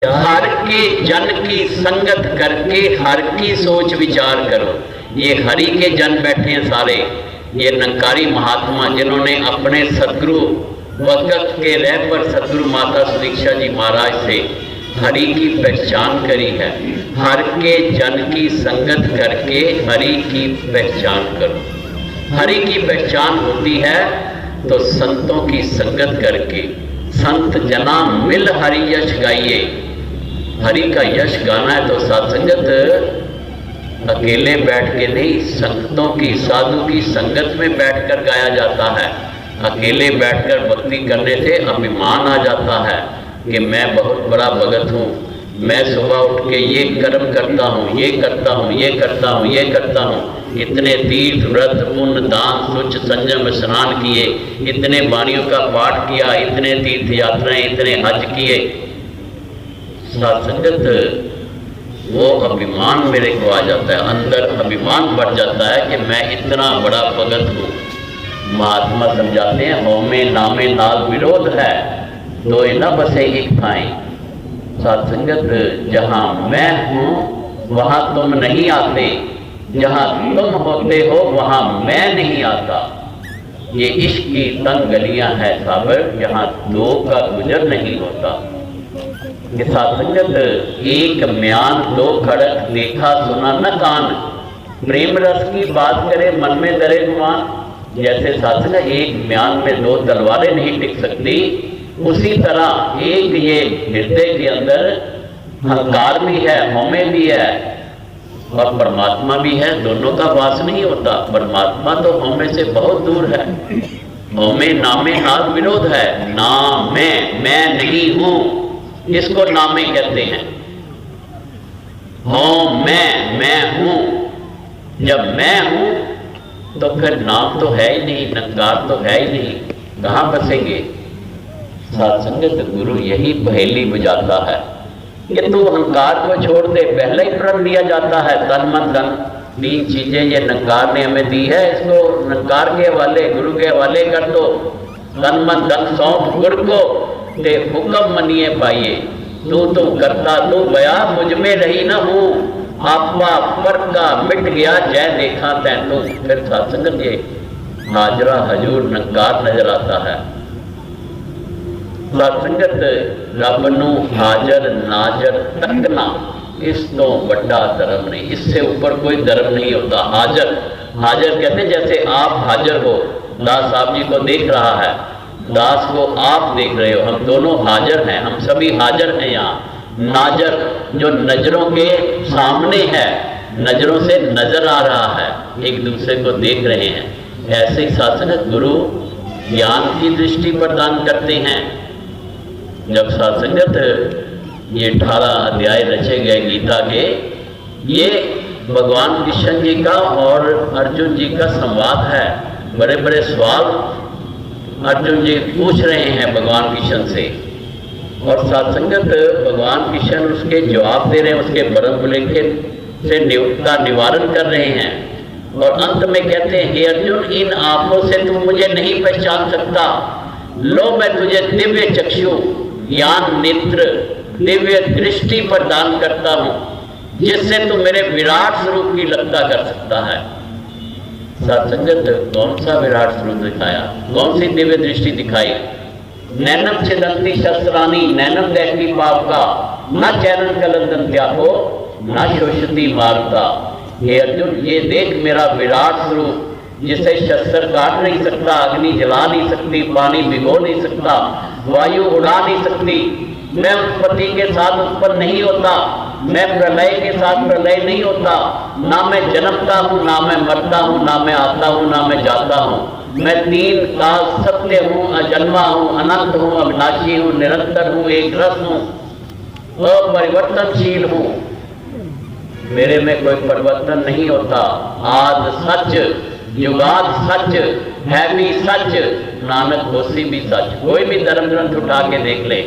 हर के जन की संगत करके हर की सोच विचार करो। ये हरि के जन बैठे हैं सारे, ये निरंकारी महात्मा जिन्होंने अपने सदगुरु भगत के रह पर सदगुरु माता सुदीक्षा जी महाराज से हरि की पहचान करी है। हर के जन की संगत करके हरि की पहचान करो। हरि की पहचान होती है तो संतों की संगत करके। संत जना मिल हरि यश गाइए। हरि का यश गाना है तो सत्संगत अकेले बैठ के नहीं, संतों की साधु की संगत में बैठकर गाया जाता है। अकेले बैठकर भक्ति करने से अभिमान आ जाता है कि मैं बहुत बड़ा भगत हूँ, मैं सुबह उठ के ये कर्म करता हूँ, ये करता हूँ, ये करता हूँ, ये करता हूँ, इतने तीर्थ व्रत पुण्य दान सुच संयम स्नान किए, इतने वाणियों का पाठ किया, इतने तीर्थ यात्राएं, इतने हज किए। सत्संगत वो अभिमान मेरे को आ जाता है, अंदर अभिमान बढ़ जाता है कि मैं इतना बड़ा भगत हूँ। महात्मा समझाते हैं होमे नामे नाल विरोध है, दो न बसे एक थाई। सत्संगत जहाँ मैं हूँ वहाँ तुम नहीं आते, जहाँ तुम होते हो वहाँ मैं नहीं आता। ये इश्क की तंग गलियाँ हैं साबर, जहाँ दो का गुजर नहीं होता। ये सत्संगत एक म्यान दो खड़क, देखा सुना न कान। प्रेम रस की बात करे मन में डरे गुमान। जैसे सत्संग एक म्यान में दो तलवारें नहीं टिक सकती, उसी तरह एक ये हृदय के अंदर अहंकार भी है, हौमे भी है और परमात्मा भी है। दोनों का वास नहीं होता। परमात्मा तो हौमे से बहुत दूर है। हौमे नामे नाल विरोध है। ना मैं नहीं हूं, इसको नामे कहते हैं। हाँ मैं हूं। जब मैं हूं तो फिर नाम तो है ही नहीं, नंकार तो है ही नहीं, कहां बसेंगे। सत्संगत गुरु यही पहेली बुझाता है कि तू अहंकार को छोड़ दे। पहले ही प्रण दिया जाता है तन मन धन, 3 चीजें ये नंकार ने हमें दी है, इसको नंकार के हवाले गुरु के हवाले कर दो। तन मन धन सौंप गुरु को, ते हुक्म मनिए पाइए। तू करता तू बया, मुझ में रही न हूँ। आपा पर का मिट गया जय देखा तैनू। फिर सत्संगत ये हाजरा हजूर नंकार नजर आता है। सत्संगत रब नू हाजर नाजर तकना, इस तो बड़ा धर्म नहीं, इससे ऊपर कोई धर्म नहीं होता। हाजर हाजर कहते हैं जैसे आप हाजर हो, दास साहब जी को देख रहा है, दास को आप देख रहे हो, हम दोनों हाजर हैं, हम सभी हाजर हैं यहाँ। नाजर जो नजरों के सामने है, नजरों से नजर आ रहा है, एक दूसरे को देख रहे हैं। ऐसे ही सत्संगत गुरु ज्ञान की दृष्टि प्रदान करते हैं। जब सत्संगत ये 18 अध्याय रचे गए गीता के, ये भगवान कृष्ण जी का और अर्जुन जी का संवाद है। बड़े बड़े सवाल अर्जुन जी पूछ रहे हैं भगवान कृष्ण से, और सत्संगत भगवान कृष्ण उसके जवाब दे रहे हैं, उसके भ्रम लेके से का निवारण कर रहे हैं। और अंत में कहते हैं हे अर्जुन, इन आंखों से तू मुझे नहीं पहचान सकता। लो मैं तुझे दिव्य चक्षु ज्ञान नेत्र दिव्य दृष्टि प्रदान करता हूँ, जिससे तू मेरे विराट स्वरूप की लगता कर सकता है। सत्संगत कौन सा विराट स्वरूप दिखाया, कौन सी दिव्य दृष्टि दिखाई। नैनम छिदंती शस्त्रानी नैनम दैकी पाप का, न चैनन कलंदन त्यागो न शोषती मारता। हे अर्जुन, ये देख मेरा विराट स्वरूप, जिसे शस्त्र काट नहीं सकता, अग्नि जला नहीं सकती, पानी भिगो नहीं सकता, वायु उड़ा नहीं सकती। मैं उत्पत्ति के साथ उत्पन्न नहीं होता, मैं प्रलय के साथ प्रलय नहीं होता। ना मैं जन्मता हूँ, ना मैं मरता हूँ, ना मैं आता हूँ, ना मैं जाता हूँ। मैं 3 काल सत्य हूँ, अजन्मा हूँ, अनंत हूँ, अविनाशी हूँ, निरंतर हूँ, एक रस हूँ, अपरिवर्तनशील हूँ। मेरे में कोई परिवर्तन नहीं होता। आद सच, युगाद सच, है भी सच, नानक होसी भी सच। कोई भी धर्म ग्रंथ उठा के देख ले,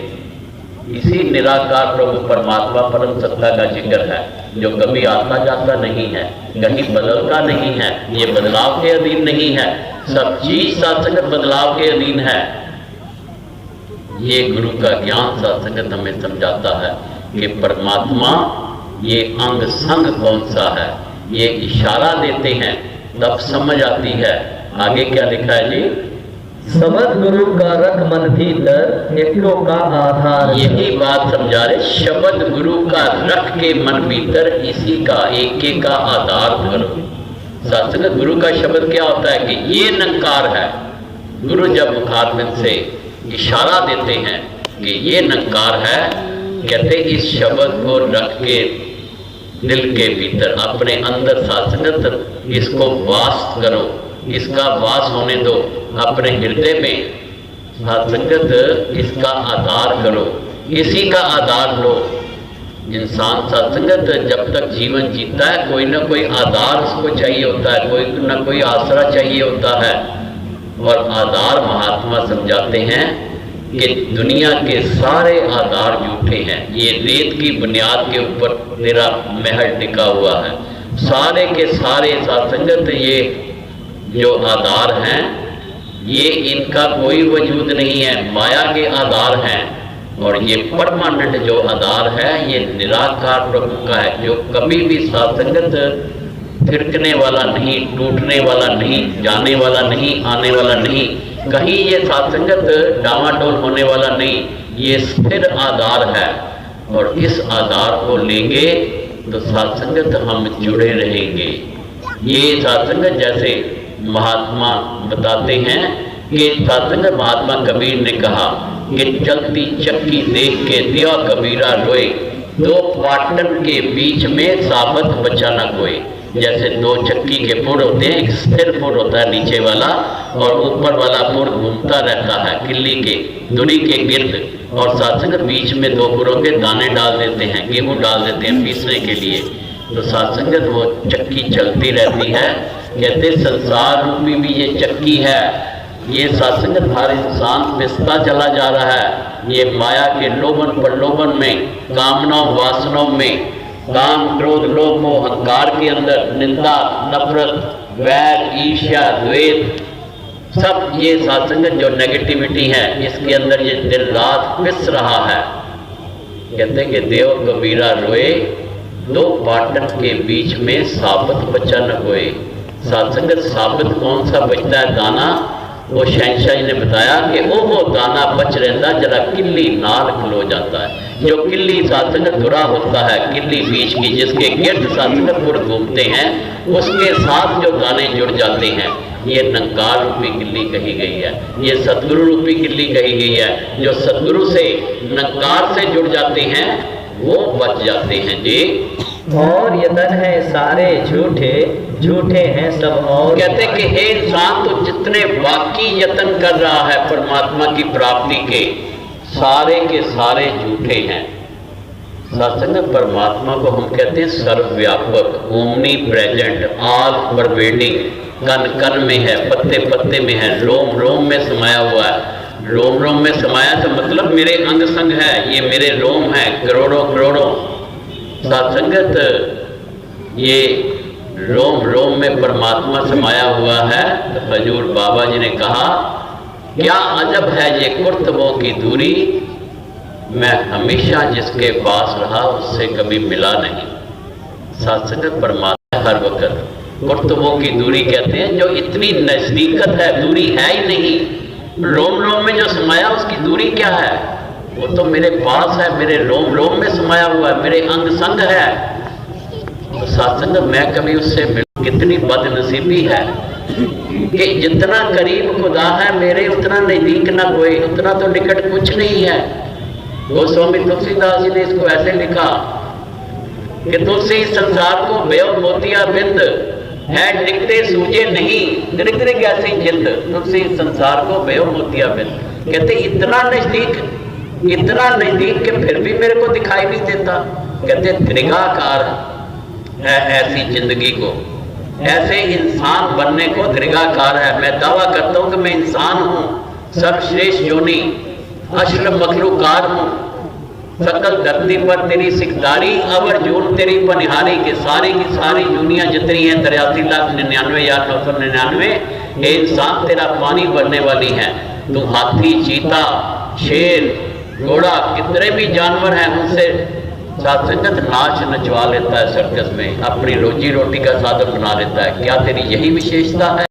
इसी निराकार प्रभु परमात्मा परम सत्ता का जिक्र है, जो कभी आता जाता नहीं है, कहीं बदलता नहीं है, ये बदलाव के अधीन नहीं है। सब चीज सत्संगत बदलाव के अधीन है। ये गुरु का ज्ञान सत्संगत हमें समझाता है। कि परमात्मा ये अंग संग कौन सा है, ये इशारा देते हैं तब समझ आती है। आगे क्या लिखा है जी? शब्द गुरु का रख मन भीतर एको का आधार। यही बात समझा रहे, शब्द गुरु का रख के मन भीतर इसी का एके का आधार करो। सत्संग गुरु का शब्द क्या होता है कि ये नंकार है। गुरु जब मुखारबिंद से इशारा देते हैं कि ये नंकार है, कहते इस शब्द को रख के दिल के भीतर अपने अंदर सत्संग इसको वास करो, इसका वास होने दो अपने हृदय में। सत्संगत इसका आधार करो, इसी का आधार लो। इंसान सत्संगत जब तक जीवन जीता है कोई ना कोई आधार उसको चाहिए होता है, कोई ना कोई आसरा चाहिए होता है। और आधार महात्मा समझाते हैं कि दुनिया के सारे आधार झूठे हैं। ये रेत की बुनियाद के ऊपर तेरा महल टिका हुआ है। सारे के सारे सत्संगत ये जो आधार हैं ये इनका कोई वजूद नहीं है, माया के आधार हैं। और ये परमानेंट जो आधार है ये निराकार प्रभु का है, जो कभी भी सत्संगत थिरकने वाला नहीं, टूटने वाला नहीं, जाने वाला नहीं, आने वाला नहीं, कहीं ये सत्संगत डामाडोल होने वाला नहीं, ये स्थिर आधार है। और इस आधार को लेंगे तो सत्संगत हम जुड़े रहेंगे। ये सत्संगत जैसे महात्मा बताते हैं कि सत्संगत महात्मा कबीर ने कहा कि चलती चक्की देख के दिया कबीरा रोए, दो पाटन के बीच में साबत बचा न कोई। जैसे दो चक्की के पुर होते हैं, एक स्थिर पुर होता है नीचे वाला और ऊपर वाला पुर घूमता रहता है किल्ली के धुरी के गिर्द, और सत्संग बीच में दो पुरों के दाने डाल देते हैं, गेहूं डाल देते हैं पीसने के लिए। तो सत्संगत वो चक्की चलती रहती है। कहते संसार रूपी भी ये चक्की है, ये सत्संगत हर इंसान पिसता चला जा रहा है। ये माया के लोभन प्रलोभन में, कामनाओं वासनाओं में, काम क्रोध लोभ मोह अहंकार के अंदर निंदा नफरत वैर ईर्ष्या द्वेष, सब ये सत्संगत जो नेगेटिविटी है इसके अंदर ये दिन रात पिस रहा है। कहते कि देव कबीरा रोए, दो पाटन के बीच में साबत बचा न कोई। सत्संगत साबत कौन सा बचता है? दाना। वो शहंशाह जी ने बताया कि वो दाना बच रहता जरा किल्ली नाल खलो जाता है। जो किल्ली सत्संगत धुरा होता है, किल्ली बीच की जिसके गिर्द सत्संगत पुर घूमते हैं, उसके साथ जो दाने जुड़ जाते हैं, ये नंकार रूपी किल्ली कही गई है, ये सतगुरु रूपी किल्ली कही गई है। जो सतगुरु से नंकार से जुड़ जाते हैं वो बच जाते हैं जी। और यतन है सारे झूठे, झूठे हैं सब। और कहते कि हे इंसान, तो जितने बाकी यत्न कर रहा है परमात्मा की प्राप्ति के, सारे के सारे झूठे हैं। सत्संग परमात्मा को हम कहते हैं सर्वव्यापक, ओमनी प्रेजेंट, ऑल परवेडिंग, कण कण में है, पत्ते पत्ते में है, रोम रोम में समाया हुआ है। रोम रोम में समाया तो मतलब मेरे अंग संग है, ये मेरे रोम है, करोड़ों करोड़ों। सत्संगत ये रोम रोम में परमात्मा समाया हुआ है। तो हजूर बाबा जी ने कहा क्या अजब है ये कुर्तबों की दूरी, मैं हमेशा जिसके पास रहा उससे कभी मिला नहीं। सत्संगत परमात्मा हर वक्त कुर्तबों की दूरी कहते हैं, जो इतनी नजदीकत है, दूरी है ही नहीं। रोम रोम में जो समाया उसकी दूरी क्या है? वो तो मेरे पास है, मेरे रोम रोम में समाया हुआ है, मेरे अंग संग है। तो सत्संग मैं कभी उससे मिल, कितनी बदनसीबी है कि जितना करीब खुदा है मेरे उतना नजदीक ना कोई, उतना तो निकट कुछ नहीं है। गोस्वामी तुलसीदास जी ने इसको ऐसे लिखा कि तुलसी संसार को बेव मोतिया बिंद है, दिखते सूझे नहीं, दृग दृग ऐसी जिंद। तुलसी संसार को बेव मोतिया बिंद, कहते इतना नजदीक के फिर भी मेरे को दिखाई नहीं देता। कहते दृगाकार है ऐसी जिंदगी को, ऐसे इंसान बनने को दृगाकार है। मैं दावा करता हूं कि मैं इंसान हूं, सर्वश्रेष्ठ योनि, अश्रम मखलूकार हूं। सकल धरती पर तेरी सिकदारी, अवर जून तेरी पनिहारी, के सारी की सारी दुनिया जितनी है 83,99,999 हे इंसान तेरा पानी भरने वाली है। तू हाथी, चीता, शेर, घोड़ा, कितने भी जानवर हैं उनसे साथ संगत नाच नचवा लेता है सर्कस में, अपनी रोजी रोटी का साधन बना लेता है। क्या तेरी यही विशेषता है?